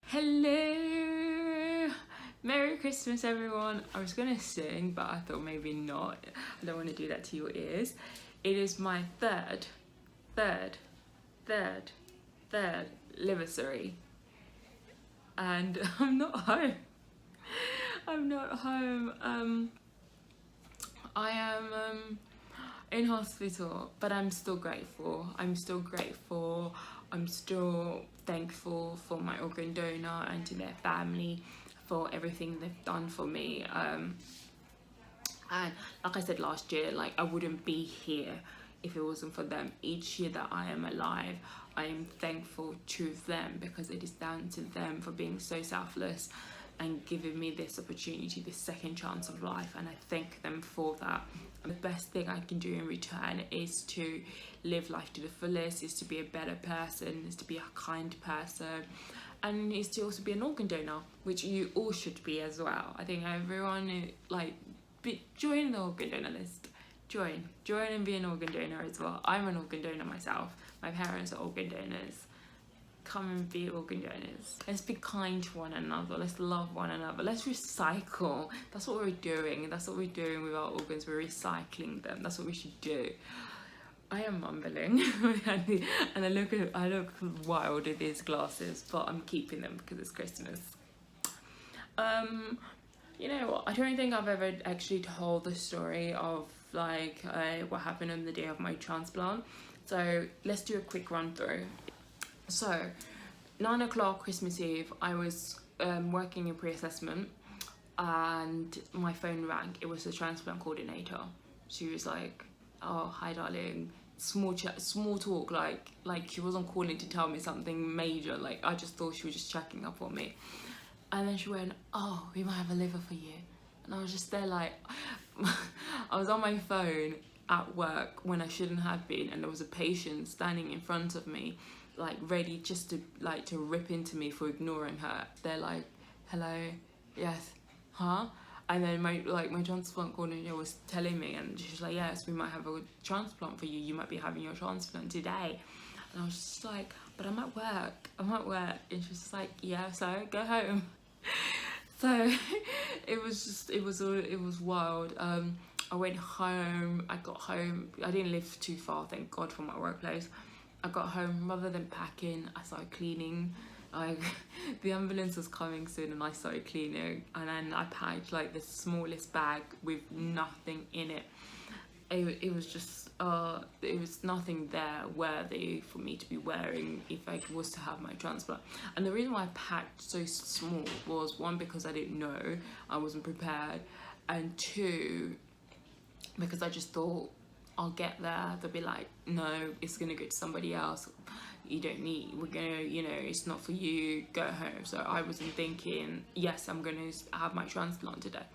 Hello! Merry Christmas, everyone. I was gonna sing, but I thought maybe not. I don't want to do that to your ears. It is my third Liversary, and I'm not home. I'm not home. I am in hospital, but I'm still grateful. I'm still thankful for my organ donor and to their family for everything they've done for me. And like I said last year, like I wouldn't be here if it wasn't for them. Each year that I am alive, I am thankful to them because it is down to them for being so selfless and giving me this opportunity, this second chance of life, and I thank them for that. And the best thing I can do in return is to live life to the fullest, is to be a better person, is to be a kind person, and is to also be an organ donor, which you all should be as well. I think everyone, join the organ donor list. Join and be an organ donor as well. I'm an organ donor myself. My parents are organ donors. Come and be organ donors. Let's be kind to one another. Let's love one another. Let's recycle. That's what we're doing. That's what we're doing with our organs. We're recycling them. That's what we should do. I am mumbling and I look wild with these glasses, but I'm keeping them because it's Christmas. You know what? I don't think I've ever actually told the story of what happened on the day of my transplant. So let's do a quick run through. So 9 o'clock Christmas Eve, I was working in pre-assessment and my phone rang. It was the transplant coordinator. She was like, "Oh, hi darling." Small talk, like she wasn't calling to tell me something major. Like I just thought she was just checking up on me. And then she went, "Oh, we might have a liver for you." And I was just there like, I was on my phone at work when I shouldn't have been, and there was a patient standing in front of me, like ready just to rip into me for ignoring her. They're like, "Hello, yes, huh?" And then my transplant coordinator was telling me, and she was like, "Yes, we might have a transplant for you. You might be having your transplant today." And I was just like, "But I'm at work. And she was just like, "Yeah, so go home." So it was wild. I went home. I got home. I didn't live too far, thank God, from my workplace. I got home, rather than packing, I started cleaning. The ambulance was coming soon and I started cleaning, and then I packed like the smallest bag with nothing in it. It was just it was nothing there worthy for me to be wearing if I was to have my transplant. And the reason why I packed so small was, one, because I didn't know, I wasn't prepared, and two, because I just thought I'll get there, they'll be like, "No, it's gonna go to somebody else. You don't need, it's not for you, go home." So I wasn't thinking, yes, I'm gonna have my transplant today.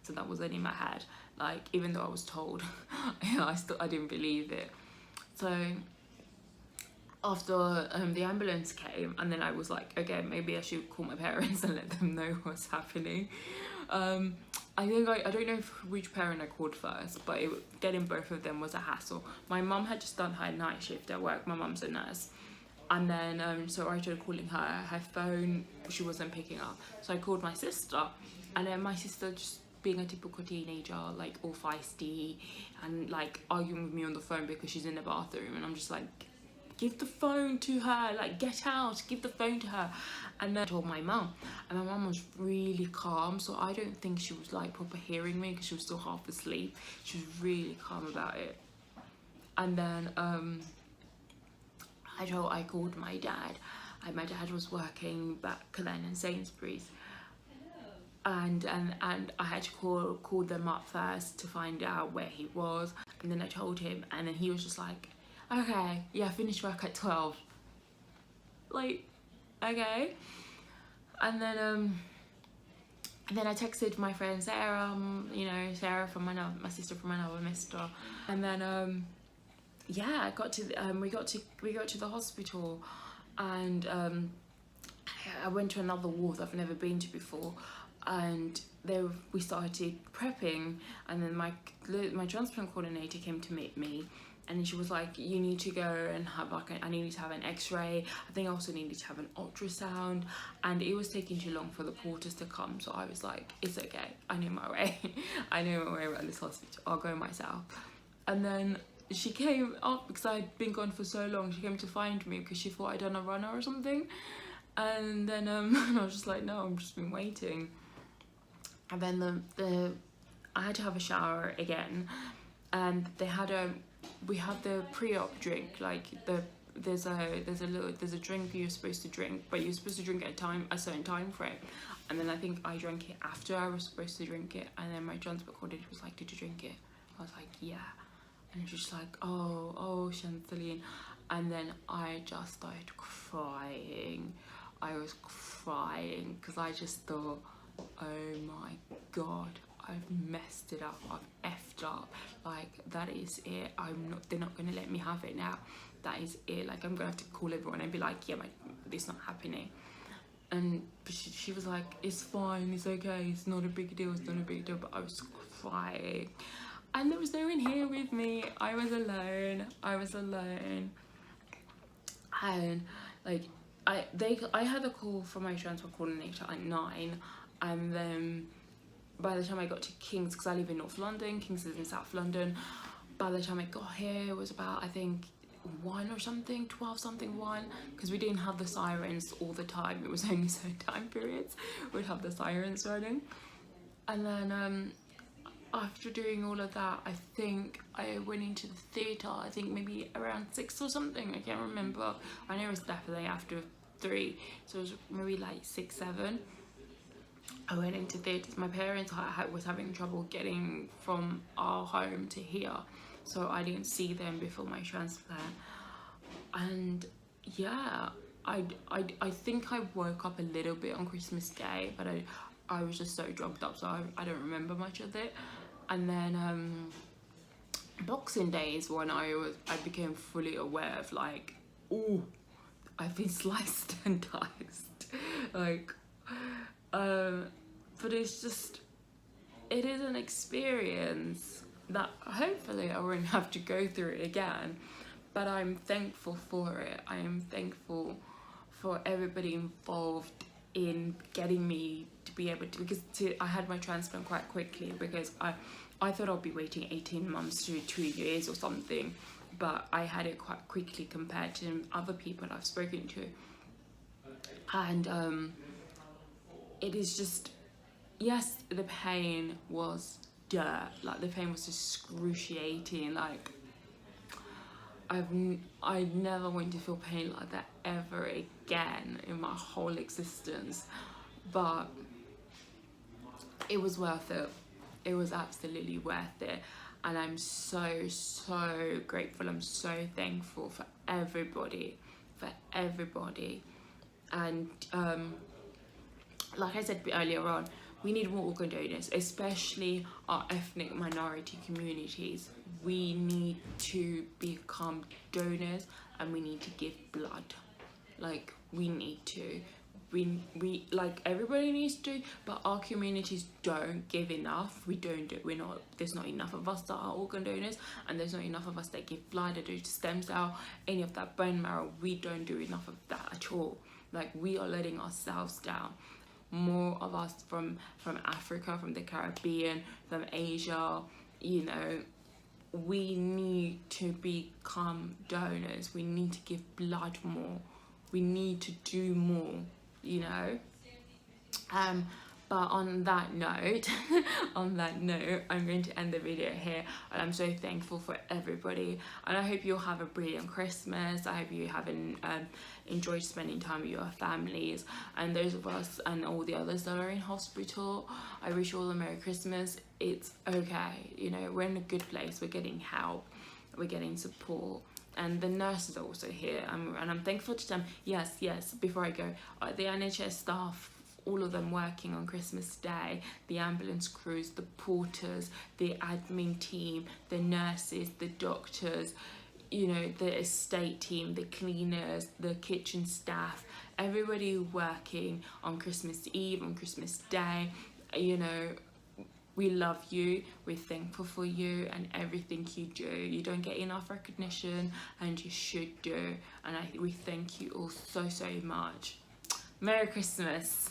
So that wasn't in my head. Like, even though I was told, I didn't believe it. So after the ambulance came, and then I was like, okay, maybe I should call my parents and let them know what's happening. I don't know which parent I called first, but getting both of them was a hassle. My mum had just done her night shift at work. My mum's a nurse. And then, so I started calling her phone, she wasn't picking up. So I called my sister, and then my sister, just being a typical teenager, like all feisty and like arguing with me on the phone because she's in the bathroom. And I'm just like, "Give the phone to her, like get out, give the phone to her." And then I told my mum, and my mum was really calm. So I don't think she was like proper hearing me because she was still half asleep. She was really calm about it. And then I called my dad. My dad was working back then in Sainsbury's, and I had to call them up first to find out where he was. And then I told him, and then he was just like, "Okay, yeah, I finished work at 12. Like, okay. And then I texted my friend Sarah, Sarah from my sister from another mister. And then yeah, I got to we got to the hospital, and I went to another ward I've never been to before, and we started prepping. And then my transplant coordinator came to meet me, And then she was like, you need to go and have like I needed to have an x-ray. I think I also needed to have an ultrasound, and it was taking too long for the porters to come. So I was like, it's okay, I know my way. I know my way around this hospital, I'll go myself. And then she came up because I'd been gone for so long. She came to find me because she thought I'd done a runner or something. And then I was just like, no, I've just been waiting. And then I had to have a shower again, and they had we had the pre-op drink, like there's a drink you're supposed to drink, but you're supposed to drink at a certain time frame. And then I think I drank it after I was supposed to drink it, and then my transport coordinator was like, did you drink it? I was like, yeah. And it was just like, oh Chancy. And then I just started crying. I was crying because I just thought, oh my god, I've messed it up, I've effed up, like that is it. They're not gonna let me have it now. That is it. Like I'm gonna have to call everyone and be like, yeah, it's not happening. And she was like, it's fine, it's okay, it's not a big deal, it's not a big deal. But I was crying, and there was no one here with me. I was alone. And like I had a call from my transport coordinator at 9, and then by the time I got to King's, because I live in North London, King's is in South London, by the time I got here it was about, I think, 1 or something, 12 something 1, because we didn't have the sirens all the time. It was only certain time periods we'd have the sirens running. And then after doing all of that, I think I went into the theatre, I think maybe around 6 or something, I can't remember. I know it was definitely after 3, so it was maybe like 6, 7. I went into theatres. My parents was having trouble getting from our home to here, so I didn't see them before my transplant. And yeah, I think I woke up a little bit on Christmas Day, but I was just so drugged up, so I don't remember much of it. And then Boxing Day is when I became fully aware of like, oh, I've been sliced and diced, like. But it's just, it is an experience that hopefully I won't have to go through it again, but I'm thankful for it. I am thankful for everybody involved in getting me to be able to, because I had my transplant quite quickly, because I thought I'd be waiting 18 months to 2 years or something, but I had it quite quickly compared to other people I've spoken to. And it is just, yes, the pain was dirt, like the pain was excruciating. Like I never want to feel pain like that ever again in my whole existence, but it was worth it. It was absolutely worth it, and I'm so grateful. I'm so thankful for everybody, and like I said earlier on, we need more organ donors, especially our ethnic minority communities. We need to become donors, and we need to give blood. Like we need to. We like everybody needs to, but our communities don't give enough. There's not enough of us that are organ donors, and there's not enough of us that give blood or do stem cell, any of that bone marrow. We don't do enough of that at all. Like we are letting ourselves down. More of us from Africa, from the Caribbean, from Asia, you know, we need to become donors. We need to give blood more. We need to do more, you know. But on that note, I'm going to end the video here, and I'm so thankful for everybody, and I hope you'll have a brilliant Christmas. I hope you have enjoyed spending time with your families, and those of us and all the others that are in hospital, I wish you all a Merry Christmas. It's okay, you know, we're in a good place, we're getting help, we're getting support. And the nurses are also here, and I'm thankful to them. Yes, before I go, the NHS staff, all of them working on Christmas Day, the ambulance crews, the porters, the admin team, the nurses, the doctors, you know, the estate team, the cleaners, the kitchen staff, everybody working on Christmas Eve, on Christmas Day, you know, we love you, we're thankful for you and everything you do. You don't get enough recognition and you should do, and we thank you all so much. Merry Christmas.